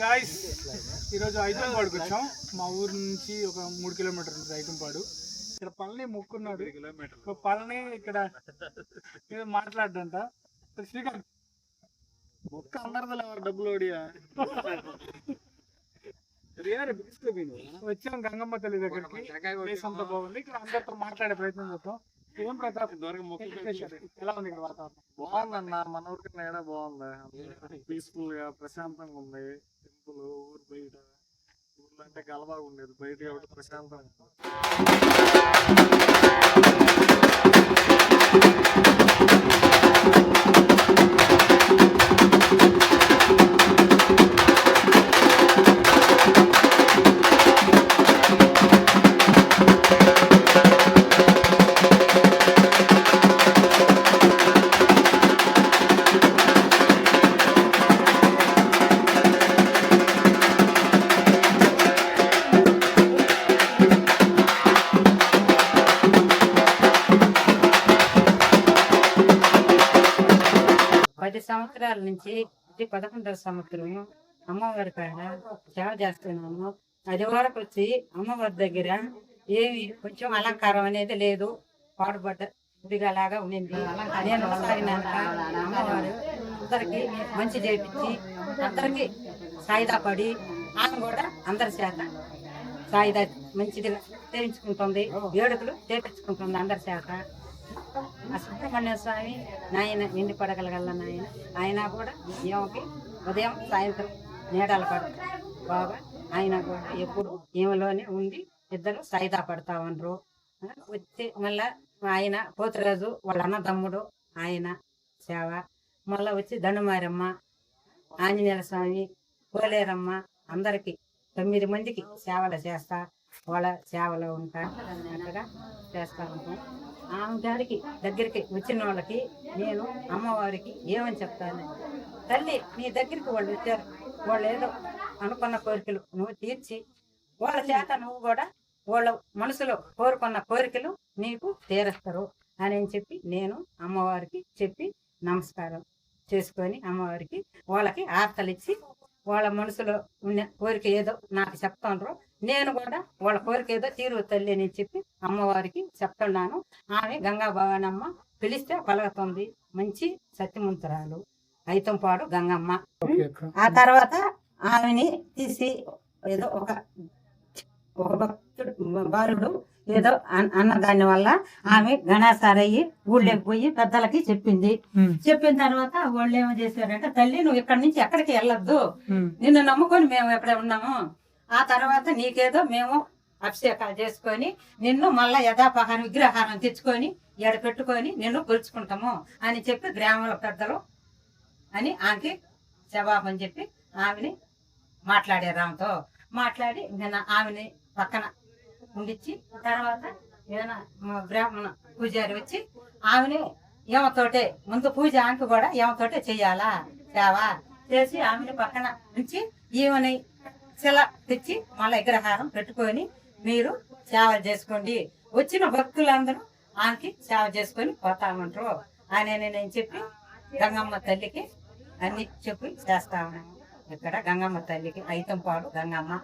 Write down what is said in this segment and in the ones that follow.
Guys, ఈరోజు ఐతంపాడుకు వచ్చాం. మా ఊరు నుంచి ఒక 3 కిలోమీటర్ ఉంటుంది ఐతంపాడు. ఇక్కడ పళని మొక్కున్నాడు. పళని ఇక్కడ మాట్లాడంట. శ్రీకాంత్ మొక్క అందరిలో డబ్బులు ఓడియా వచ్చాం గంగమ్మ తల్లి దగ్గరికి. అంతా బాగుంది. ఇక్కడ అందరితో మాట్లాడే ప్రయత్నం చేద్దాం. ఏం ప్రతాప్ ఎలా ఉంది ఇక్కడ వాతావరణం? బాగుందన్న, మన ఊరికి నేడ బాగుంది. పీస్ఫుల్ గా ప్రశాంతంగా ఉంది. టెంపుల్ ఊరు బయట, ఊర్లో అంటే గలబాగా ఉండేది, బయట కాబట్టి ప్రశాంతంగా ఉంది. సంవత్సరాల నుంచి ఇది 11వ సంవత్సరం అమ్మవారి కాడ సేవ చేస్తున్నాము. అది వరకు వచ్చి అమ్మవారి దగ్గర ఏమి కొంచెం అలంకారం అనేది లేదు, పాడుబడ్డ గుడిగా లాగా ఉండింది. నేను సాగినాక అమ్మవారు అందరికి మంచి చేపించి అందరికి సాయిదా పడి ఆమె కూడా అందరి చేత సాయిదా మంచిదిగా చేయించుకుంటుంది, వేడుకలు చేపించుకుంటుంది అందరి చేత. ఆ సుబ్రహ్మణ్య స్వామి నాయన నిండి పడగలగల నాయన, ఆయన కూడా ఏమకి ఉదయం సాయంత్రం నీడల పడతారు బాగా. ఆయన కూడా ఎప్పుడు ఏమలోనే ఉండి ఇద్దరు సాయిదా పడతా ఉండరు. వచ్చి మళ్ళా ఆయన పోతురాజు వాళ్ళ అన్నదమ్ముడు ఆయన సేవ, మళ్ళా వచ్చి దండుమారమ్మ, ఆంజనేయ స్వామి, పోలేరమ్మ అందరికి 9 మందికి సేవలు చేస్తా, వాళ్ళ సేవలో ఉంటా అన్నట్టుగా చేస్తా ఉంటాం. ఆమె గారికి దగ్గరికి వచ్చిన వాళ్ళకి నేను అమ్మవారికి ఏమని చెప్తాను, తల్లి నీ దగ్గరికి వాళ్ళు వచ్చారు, వాళ్ళు ఏదో అనుకున్న కోరికలు నువ్వు తీర్చి వాళ్ళ చేత నువ్వు కూడా వాళ్ళ మనసులో కోరుకున్న కోరికలు నీకు తీరుస్తారు అని చెప్పి నేను అమ్మవారికి చెప్పి నమస్కారం చేసుకొని అమ్మవారికి వాళ్ళకి ఆర్తలు ఇచ్చి వాళ్ళ మనసులో ఉన్న కోరిక ఏదో నాకు చెప్తాండ్రు, నేను కూడా వాళ్ళ కోరిక ఏదో తీరు తల్లి అని చెప్పి అమ్మవారికి చెప్తున్నాను. ఆమె గంగా భవానమ్మ పిలిస్తే పలుకుతుంది, మంచి సత్యమంతురాలు ఐతంపాడు గంగమ్మ. ఆ తర్వాత ఆమెని తీసి ఏదో ఒక భక్తుడు బాలుడు ఏదో అన్న దాని వల్ల ఆమె గణాసారయ్యి ఊళ్ళోకి పోయి పెద్దలకి చెప్పింది. చెప్పిన తర్వాత వాళ్ళు ఏమో చేశారంటే, తల్లి నువ్వు ఇక్కడి నుంచి ఎక్కడికి వెళ్ళొద్దు, నిన్ను నమ్ముకొని మేము ఎక్కడ ఉన్నాము, ఆ తర్వాత నీకేదో మేము అభిషేకాలు చేసుకొని నిన్ను మళ్ళా యథాపహారం విగ్రహారం తెచ్చుకొని ఎడ పెట్టుకొని నిన్ను కొలుచుకుంటాము అని చెప్పి గ్రామంలో పెద్దలు అని ఆమెకి జవాబని చెప్పి ఆమెని మాట్లాడారు. ఆమెతో మాట్లాడి నేను ఆమెని పక్కన ఉండిచ్చి తర్వాత ఏదైనా బ్రాహ్మణ పూజారి వచ్చి ఆమెని ఏమతోటే ముందు పూజ ఆమెకు కూడా ఏమతోటే చెయ్యాలా సేవ చేసి ఆమెని పక్కన ఉంచి ఈమెని శిల తెచ్చి మళ్ళీ విగ్రహారం పెట్టుకొని మీరు సేవలు చేసుకోండి, వచ్చిన భక్తులందరూ ఆమెకి సేవ చేసుకొని పోతామంటారు అని నేను చెప్పి గంగమ్మ తల్లికి అన్ని చెప్పి చేస్తా ఉన్నాము. ఇక్కడ గంగమ్మ తల్లికి ఐతంపాడు గంగమ్మ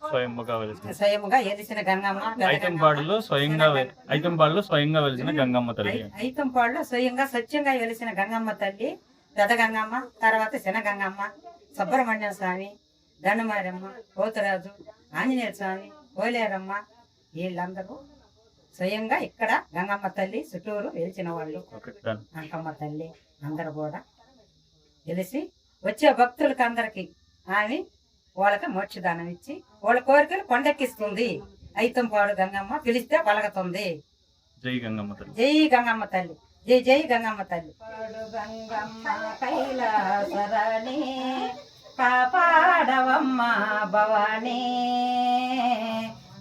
స్వయంగా వెలిసిన గంగమ్మ, ఐతంపాడులో స్వయంగా వెలిసిన గంగమ్మ తల్లి, ఐతంపాడులో స్వయంగా స్వచ్ఛంగా వెలిసిన గంగమ్మ తల్లి, పెద్ద గంగమ్మ, తర్వాత చిన్న గంగమ్మ, సుబ్రహ్మణ్య స్వామి, దండుమారమ్మ, పోతురాజు, ఆంజనేయ స్వామి, పోలేరమ్మ, వీళ్ళందరూ స్వయంగా ఇక్కడ గంగమ్మ తల్లి చుట్టూరు వెలిచిన వాళ్ళు. గంగమ్మ తల్లి అందరూ కూడా వెలిసి వచ్చే భక్తులకి అందరికి ఆమె వాళ్ళకి మోక్షదానం ఇచ్చి వాళ్ళ కోరికలు కొండెక్కిస్తుంది. ఐతంపాడు గంగమ్మ పిలిస్తే పలకతుంది. జై గంగమ్మ తల్లి, జై గంగమ్మ తల్లి, జై జై గంగమ్మ తల్లి. గంగమ్మ కైలాసరాణి కాపాడవమ్మ భవానీ,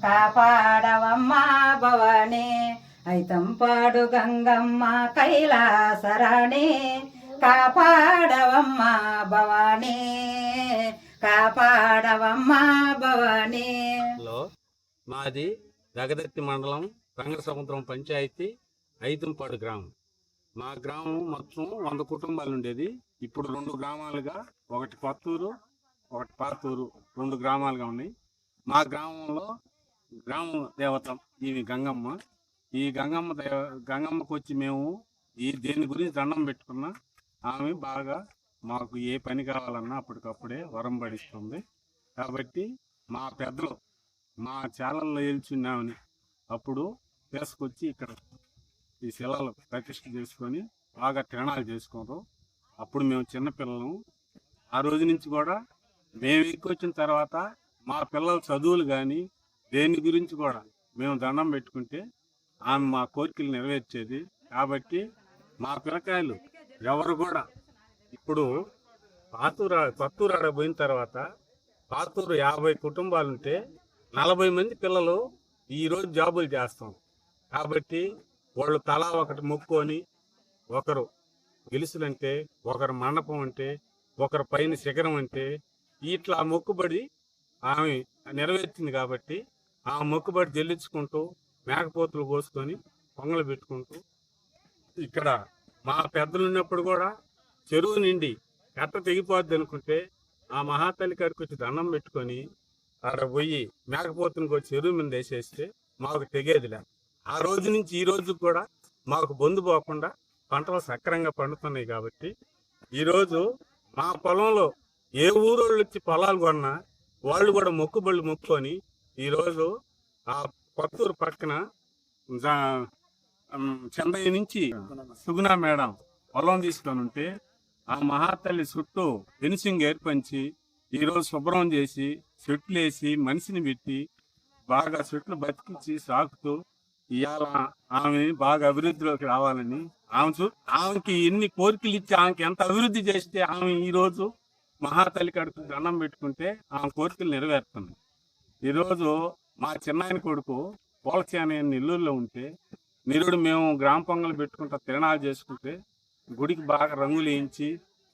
కాపాడవమ్మ భవానీ, ఐతంపాడు గంగమ్మ కైలాసరాణి కాపాడవమ్మ భవానీ, కాపాడవమ్మ భవానీ. మాది దగదర్తి మండలం రంగసముద్రం పంచాయతీ ఐతంపాడు గ్రామం. మా గ్రామం మొత్తం 100 కుటుంబాలు ఉండేది. ఇప్పుడు 2 గ్రామాలుగా, ఒకటి కొత్తూరు, ఒకటి పాతూరు, 2 గ్రామాలుగా ఉన్నాయి. మా గ్రామంలో గ్రామ దేవత ఈమె గంగమ్మ. ఈ గంగమ్మకు వచ్చి మేము దేని గురించి దండం పెట్టుకున్నా ఆమె బాగా మాకు ఏ పని కావాలన్నా అప్పటికప్పుడే వరం పడిస్తుంది. కాబట్టి మా పెద్దలు మా చాలల్లో ఏల్చున్నామని అప్పుడు తీసుకొచ్చి ఇక్కడ ఈ శిలలు ప్రతిష్ఠ చేసుకొని బాగా తిరణాలు చేసుకుంటాం. అప్పుడు మేము చిన్నపిల్లలు. ఆ రోజు నుంచి కూడా మేము వచ్చిన తర్వాత మా పిల్లల చదువులు కానీ దేని గురించి కూడా మేము దండం పెట్టుకుంటే ఆమె మా కోరికలు నెరవేర్చేది. కాబట్టి మా పిల్లకాయలు ఎవరు కూడా ఇప్పుడు కొత్తూరు ఆడ పోయిన తర్వాత పాతూరు 50 కుటుంబాలు ఉంటే 40 మంది పిల్లలు ఈరోజు జాబులు చేస్తాం. కాబట్టి వాళ్ళు తలా ఒకటి మొక్కుకొని, ఒకరు గెలుసులంటే, ఒకరు మండపం అంటే, ఒకరు పైన శిఖరం అంటే, ఇట్లా మొక్కుబడి ఆమె నెరవేర్చింది. కాబట్టి ఆ మొక్కుబడి చెల్లించుకుంటూ మేకపోతులు కోసుకొని పొంగలు పెట్టుకుంటూ ఇక్కడ మా పెద్దలు ఉన్నప్పుడు కూడా చెరువు నిండి కట్ట తెగిపోద్ది అనుకుంటే ఆ మహాతల్లి కాడికి వచ్చి దండం పెట్టుకొని ఆడ పోయి మేకపోతునికి వచ్చి చెరువు మీద వేసేస్తే మాకు తెగేదిలే. ఆ రోజు నుంచి ఈ రోజు కూడా మాకు బొందు పోకుండా పంటలు సక్రంగా పండుతున్నాయి. కాబట్టి ఈరోజు మా పొలంలో ఏ ఊరోళ్ళు వచ్చి పొలాలు కొన్నా వాళ్ళు కూడా మొక్కుబళ్ళు మొక్కుకొని ఈరోజు ఆ కొత్తూరు పక్కన చెన్నై నుంచి సుగుణ మేడం పొలం తీసుకొని ఉంటే ఆ మహాతల్లి చుట్టూ ఫెన్సింగ్ ఏర్పంచి ఈరోజు శుభ్రం చేసి చెట్లు వేసి మనిషిని పెట్టి బాగా చెట్లు బతికించి సాకుతూ ఇవాళ ఆమె బాగా అభివృద్ధిలోకి రావాలని ఆమెకి ఎన్ని కోరికలు ఇచ్చి ఆమెకి ఎంత అభివృద్ధి చేస్తే ఆమె ఈరోజు మహాతల్లి కడుపు దండం పెట్టుకుంటే ఆమె కోరికలు నెరవేరుతుంది. ఈరోజు మా చిన్నాయన కొడుకు పోలచేన నెల్లూరులో ఉంటే నిరుడు మేము గ్రామ పొంగలు పెట్టుకుంటా తిరణాలు చేసుకుంటే గుడికి బాగా రంగులు వేయించి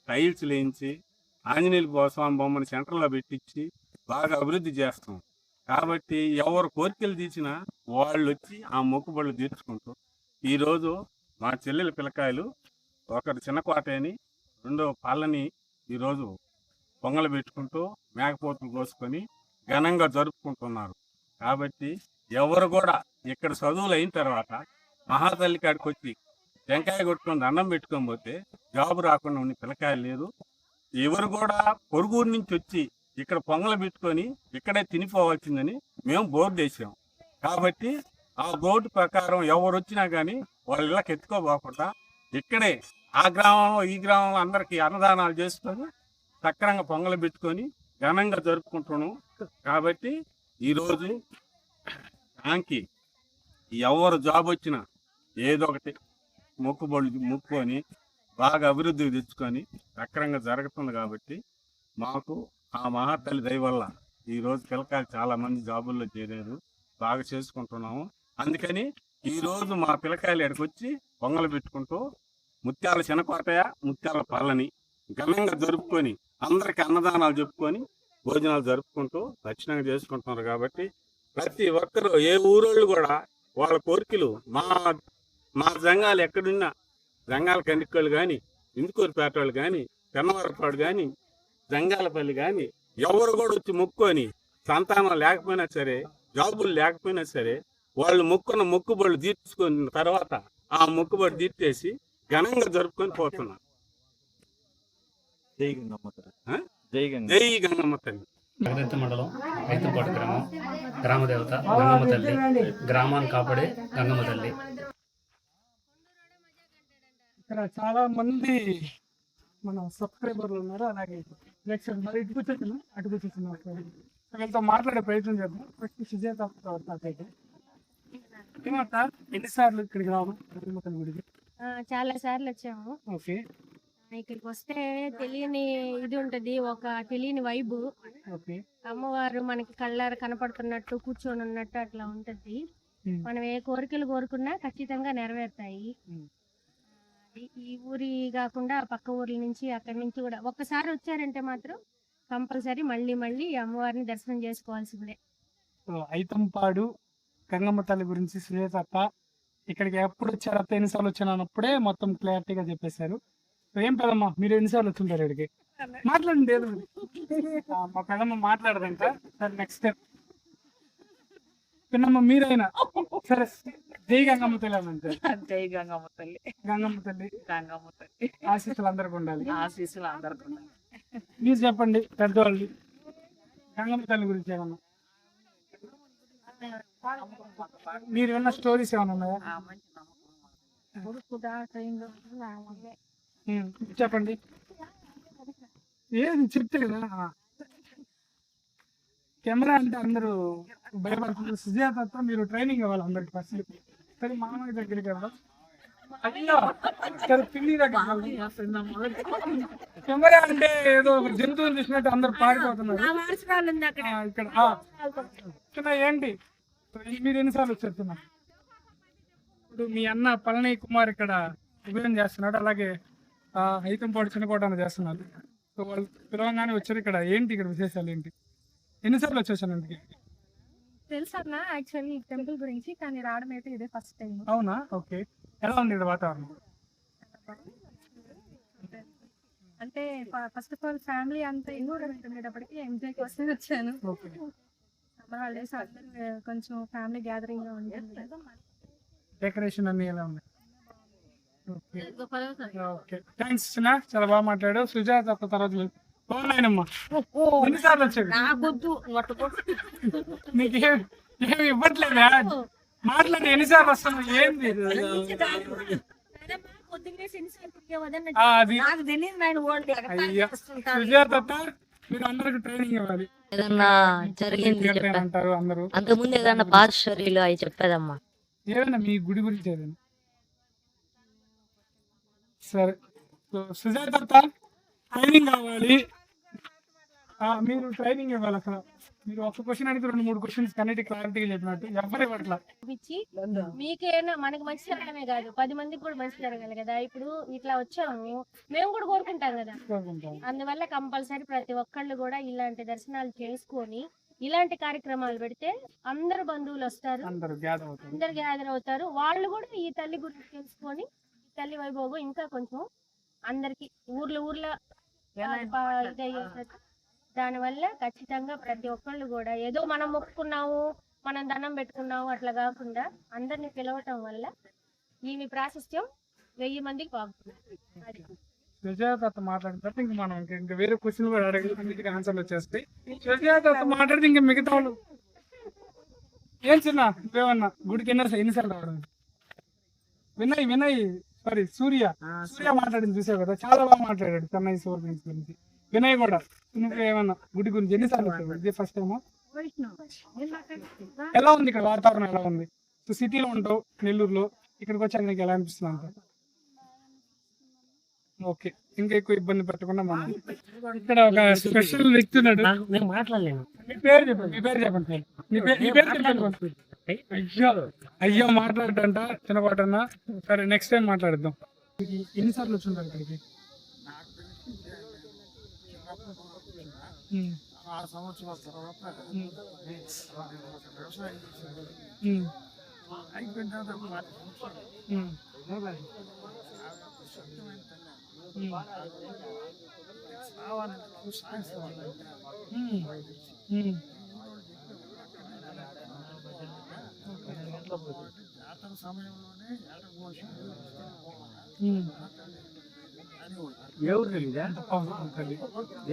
టైల్స్ వేయించి ఆంజనేయుల స్వామి బొమ్మని సెంటర్లో పెట్టించి బాగా అభివృద్ధి చేస్తాం. కాబట్టి ఎవరు కోరికలు తీసినా వాళ్ళు వచ్చి ఆ మొక్కుబళ్ళు తీర్చుకుంటూ ఈరోజు మా చెల్లెల పిల్లకాయలు ఒకరు చిన్నకోట అని రెండో పాలని ఈరోజు పొంగలు పెట్టుకుంటూ మేకపోతులు కోసుకొని ఘనంగా జరుపుకుంటున్నారు. కాబట్టి ఎవరు కూడా ఇక్కడ చదువులు అయిన తర్వాత మహాతల్లి కాడికి వచ్చి టెంకాయ కొట్టుకొని దండం పెట్టుకొని పోతే జాబు రాకుండా ఉండి పిల్లకాయలు లేరు. ఎవరు కూడా పొరుగురు నుంచి వచ్చి ఇక్కడ పొంగలు పెట్టుకొని ఇక్కడే తినిపోవాల్సిందని మేము బోర్డు వేసాం. కాబట్టి ఆ బోర్డు ప్రకారం ఎవరు వచ్చినా కానీ వాళ్ళ ఇళ్ళకి ఎత్తుకోపోకుండా ఇక్కడే ఆ గ్రామంలో ఈ గ్రామంలో అందరికీ అన్నదానాలు చేసుకొని సక్రంగా పొంగలు పెట్టుకొని ఘనంగా జరుపుకుంటున్నాం. కాబట్టి ఈరోజు దానికి ఎవరు జాబ్ వచ్చినా ఏదో ఒకటి మొక్కుకొని బాగా అభివృద్ధికి తెచ్చుకొని సక్రంగా జరుగుతుంది. కాబట్టి మాకు ఆ మహాతల్లి దయ వల్ల ఈరోజు పిల్లకాయలు చాలా మంది జాబుల్లో చేరారు, బాగా చేసుకుంటున్నాము. అందుకని ఈరోజు మా పిల్లకాయలు ఎక్కడికి వచ్చి పొంగలు పెట్టుకుంటూ ముత్యాల చిన్నకోటయ్య ముత్యాల పళ్ళని ఘనంగా జరుపుకొని అందరికి అన్నదానాలు చెప్పుకొని భోజనాలు జరుపుకుంటూ దక్షిణంగా చేసుకుంటున్నారు. కాబట్టి ప్రతి ఒక్కరు ఏ ఊరోళ్ళు కూడా వాళ్ళ కోరికలు మా జంగాలు ఎక్కడున్నా జంగాల కందికోళ్ళు కానీ ఇందుకూరుపేట వాళ్ళు కానీ పెన్నవరపాడు కానీ జంగాలపల్లి కానీ ఎవరు కూడా వచ్చి మొక్కుకొని సంతానం లేకపోయినా సరే జాబులు లేకపోయినా సరే వాళ్ళు మొక్కున్న మొక్కుబడులు తీర్చుకున్న తర్వాత ఆ మొక్కుబడి తీర్చేసి ఘనంగా జరుపుకొని పోతున్నారు. జై గంగమ్మ తల్లి. జై గంగమ్మ తల్లి. జగదత్తి మండలం ఐతంపాడు గ్రామం గ్రామదేవత గంగమ్మ తల్లి, గ్రామాన్ని కాపాడే గంగమ్మ తల్లి. ఇక్కడ చాలా మంది మన సబ్స్క్రైబర్లు ఉన్నారు, అలాగే ప్రేక్షకులు మరి ఇటు కూర్చొచ్చున్నా అటు కూర్చొచ్చున్నా వీళ్ళతో మాట్లాడే ప్రయత్నం చేద్దాం. ఫస్ట్ సుజాత అయితే ఏమంటా ఎన్నిసార్లు ఇక్కడికి రావడం గంగమ్మ గుడికి? చాలా సార్లు వచ్చాము. ఓకే, ఇక్కడికి వస్తే తెలియని ఇది ఉంటది, ఒక తెలియని వైబు. ఓకే, అమ్మవారు మనకి కళ్ళారు కనపడుతున్నట్టు కూర్చొని ఉన్నట్టు అట్లా ఉంటది. మనం ఏ కోరికలు కోరుకున్నా ఖచ్చితంగా నెరవేరుతాయి. ఈ ఊరి కాకుండా పక్క ఊర్ల నుంచి అక్కడి నుంచి కూడా ఒక్కసారి వచ్చారంటే మాత్రం కంపల్సరీ మళ్ళీ మళ్ళీ అమ్మవారిని దర్శనం చేసుకోవాల్సిందే. ఐతంపాడు గంగమ్మ తల్లి గురించి సుజాత ఇక్కడికి ఎప్పుడు వచ్చారు, ఎన్నిసార్లు వచ్చాను అన్నప్పుడే మొత్తం క్లారిటీగా చెప్పేశారు. ఏం పెద్దమ్మా, మీరు ఎన్నిసార్లు వచ్చింటారు ఇక్కడికి? మాట్లాడండి ఏదో ఒకటి. మా పెద్దమ్మ మాట్లాడదంట. సరే నెక్స్ట్ స్టెప్. పిన్నమ్మ మీరైనా సరే జై గంగమ్మ తల్లి అనంటే జై గంగమ్మ తల్లి, గంగమ్మ తల్లి గంగమ్మ తల్లి ఆశీస్సులు అందరికి ఉండాలి. ఆశీస్సులు అందరికీ ఉండాలి. మీరు చెప్పండి పెద్దవాళ్ళు గంగమ్మ తల్లి గురించి ఏమన్నా మీరు విన్న స్టోరీస్ ఏమైనా ఉన్నాయా? ఆ మంచి నమ్మకం. చెప్పండి. ఏది చెప్తే కదా. కెమెరా అంటే అందరూ భయపడుతున్నారు. సుజాతతో మీరు ట్రైనింగ్ ఇవ్వాలి అందరికి ఫస్ట్. సరే మామయ్య దగ్గరికి వెళ్దాం. అయ్యో సరే పిల్లి దగ్గర కెమెరా అంటే ఏదో ఒక జంతువులు చూసినట్టు అందరు పారిపోతున్నారు ఇక్కడ. చిన్న ఏంటి మీరు ఎన్నిసార్లు వచ్చేస్తున్నారు? ఇప్పుడు మీ అన్న పళని కుమార్ ఇక్కడ ఉపయోగం చేస్తున్నాడు, అలాగే ఐతంపాడు చిన్నకోటాన్ని చేస్తున్నారు. సో వాళ్ళు పిలవంగానే వచ్చారు. ఇక్కడ ఏంటి ఇక్కడ విశేషాలు ఏంటి? ఎన్నిసార్లు వచ్చేసాను ఇంటికి? తెలుసు అన్న యాక్చువల్లీ టెంపుల్ గురించి, కానీ రావడం అయితే ఇదే ఫస్ట్ టైం. అవునా? ఓకే. ఎలా ఉంది ఇక్కడ వాతావరణం? అంటే ఫస్ట్ ఆఫ్ ఆల్ ఫ్యామిలీ అంతా ఎన్విరాన్మెంట్ ఉండేటప్పటికి ఎంజాయ్ కోసం వచ్చాను. ఓకే. సమ్మర్ హాలిడేస్ అందరూ కొంచెం ఫ్యామిలీ గ్యాదరింగ్ గా ఉంటుంది. డెకరేషన్ అన్ని ఎలా ఉన్నాయి? ఓకే ఓకే థ్యాంక్స్ చిన్న, చాలా బాగా మాట్లాడు. సుజాత తర్వాత బాగున్నాయనమ్మా. ఎన్నిసార్లు వచ్చాడు? నీకేం ఏమి ఇవ్వట్లేదా? మాట్లాడి ఎన్నిసార్లు వస్తున్నావు? ఏంది అది? అయ్యా సుజాత మీరు అందరికి ట్రైనింగ్ ఇవ్వాలి. ఏదన్నా జరిగింది అంటారు అందరూ. అంతకుముందు ఏదన్నా పాత స్టోరీలు అవి చెప్పేదమ్మా. ఏదైనా మీ గుడి గురించి ఏదైనా. సరే సుజాత ట్రైనింగ్ కావాలి. మీరు ట్రైనింగ్ ఇవ్వాలి. అసలు మీరు ఒక క్వశ్చన్ అడిగితే 2-3 క్వశ్చన్స్ కన్నిటి క్లారిటీగా చెప్పినట్టు ఎవరి పట్ల మీకేనా మనకి మంచి జరగడమే కాదు 10 మందికి కూడా మంచి జరగాలి కదా. ఇప్పుడు ఇట్లా వచ్చాము, మేము కూడా కోరుకుంటాం కదా. అందువల్ల కంపల్సరీ ప్రతి ఒక్కళ్ళు కూడా ఇలాంటి దర్శనాలు చేసుకొని ఇలాంటి కార్యక్రమాలు పెడితే అందరు బంధువులు వస్తారు, అందరు గ్యాదర్ అవుతారు. వాళ్ళు కూడా ఈ తల్లి గురించి తెలుసుకొని ఈ తల్లి వైభోగం ఇంకా కొంచెం అందరికి ఊర్లో ఇదయ్యేటట్టు. దానివల్ల ఖచ్చితంగా ప్రతి ఒక్కళ్ళు కూడా ఏదో మనం మొక్కుకున్నాము, మనం దండం పెట్టుకున్నాము అట్లా కాకుండా అందరిని పిలవటం వల్ల ఈమె ప్రాశస్త్యం 1000 మందికి బాగుంటుంది. సుజాత మాట్లాడిన తర్వాత ఇంకా మనం ఇంకా వేరే క్వశ్చన్ కూడా అడిగి ఆన్సర్లు వచ్చేస్తాయి. సుజాత మాట్లాడితే ఇంకా మిగతా వాళ్ళు ఏం చిన్న నువ్వేమన్నా గుడికి ఎన్నిసార్లు రావడం? వినయ్ సారీ సూర్య మాట్లాడింది చూసావు కదా, చాలా బాగా మాట్లాడాడు చెన్నై సూర్ గురించి. వినయ్ కూడా నువ్వేమన్నా గుడి గురించి ఎన్నిసార్లు వచ్చావు? ఇదే ఫస్ట్ టైమా? ఎలా ఉంది ఇక్కడ వాతావరణం? ఎలా ఉంది? సిటీలో ఉంటావు నెల్లూరులో, ఇక్కడికి వచ్చాక నీకు ఎలా అనిపిస్తుంది అంట? ఓకే, ఇంకా ఎక్కువ ఇబ్బంది పెట్టకుండా మనం ఇక్కడ ఒక స్పెషల్ వ్యక్తి ఉన్నాడు. నేను మాట్లాడలేను. మీ పేరు చెప్పండి. అయ్యో మాట్లాడటంట చిన్నపాటన్నా. సరే నెక్స్ట్ టైం మాట్లాడదాం. ఎన్నిసార్లు వచ్చుంటారు ఇక్కడికి? 6 సంవత్సరాల తర్వాత వ్యవసాయం అయిపోయిన తర్వాత జాతర సమయంలోనే ఎవరు తెలీదా?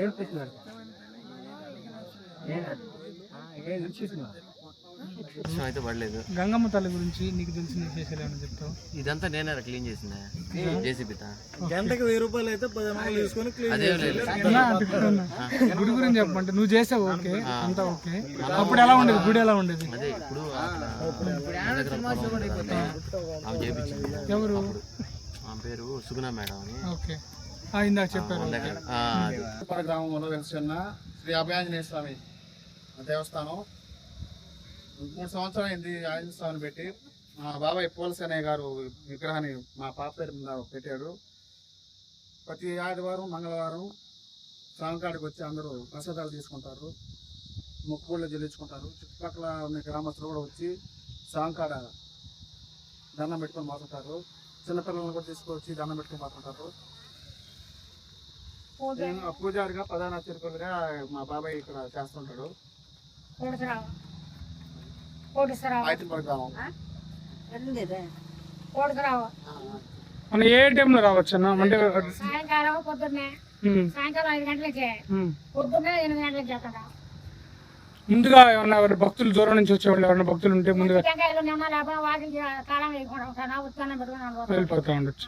ఏం పెట్టినారు? అయితే పడలేదు. గంగమ్మ తల్లి గురించి నీకు తెలిసిన విశేషాలు ఏమైనా చెప్తావు? ఇదంతా నేనే క్లీన్ చేసిందా జేసీబీతో. గంటకు 1000 రూపాయలు అయితే 10 మంది తీసుకొని క్లీన్ అదే లేదు. గుడి గురించి చెప్పమంటే నువ్వు చేసావు ఓకే, అంతా ఓకే. అప్పుడు ఎలా ఉండేది గుడి? ఎలా ఉండేది? అదే ఇప్పుడు ఆమె చేయించింది. ఎవరు? ఆమె పేరు సుగుణ మేడం అని. ఓకే, ఇందాక చెప్పారు. గ్రామంలో వెలిసిన శ్రీ అభయాంజనేయ స్వామి దేవస్థానం 3 సంవత్సరాలు అయింది. ఆంజనేయ స్వామిని పెట్టి మా బాబాయ్ పోలసేనయ్య గారు విగ్రహాన్ని మా పాప పేరు మీద పెట్టాడు. ప్రతి ఆదివారం మంగళవారం సాయంకాడికి వచ్చి అందరూ ప్రసాదాలు తీసుకుంటారు, మొక్కుబళ్ళు చెల్లించుకుంటారు. చుట్టుపక్కల ఉన్న గ్రామస్తులు కూడా వచ్చి సాయంకాడ దండం పెట్టుకొని పోతుంటారు. చిన్నపిల్లలను కూడా తీసుకొచ్చి దండం పెట్టుకొని పోతుంటారు. నేను పూజారిగా ప్రధాన అర్చకులుగా మా బాబాయ్ ఇక్కడ చేస్తుంటాడు. ఐతంపాడు గ్రామం. మనం ఏ టైంలో రావచ్చు అన్న? అంటే సాయంకాలం పొద్దున్నే సాయంకాలం 5 గంటలకి పొద్దున్నే 8 గంటలకు చేస్తాడా. ముందుగా ఏమన్నా భక్తులు దూరం నుంచి వచ్చేవాళ్ళు ఎవరైనా భక్తులు ఉంటే ముందుగా టెంకాయలు నిన్న లేకపోతే వాకిలి తాళం వేయకుండా ఉంటాను ఉత్పన్నం పెట్టుకుని వెళ్ళిపోతా ఉండొచ్చు.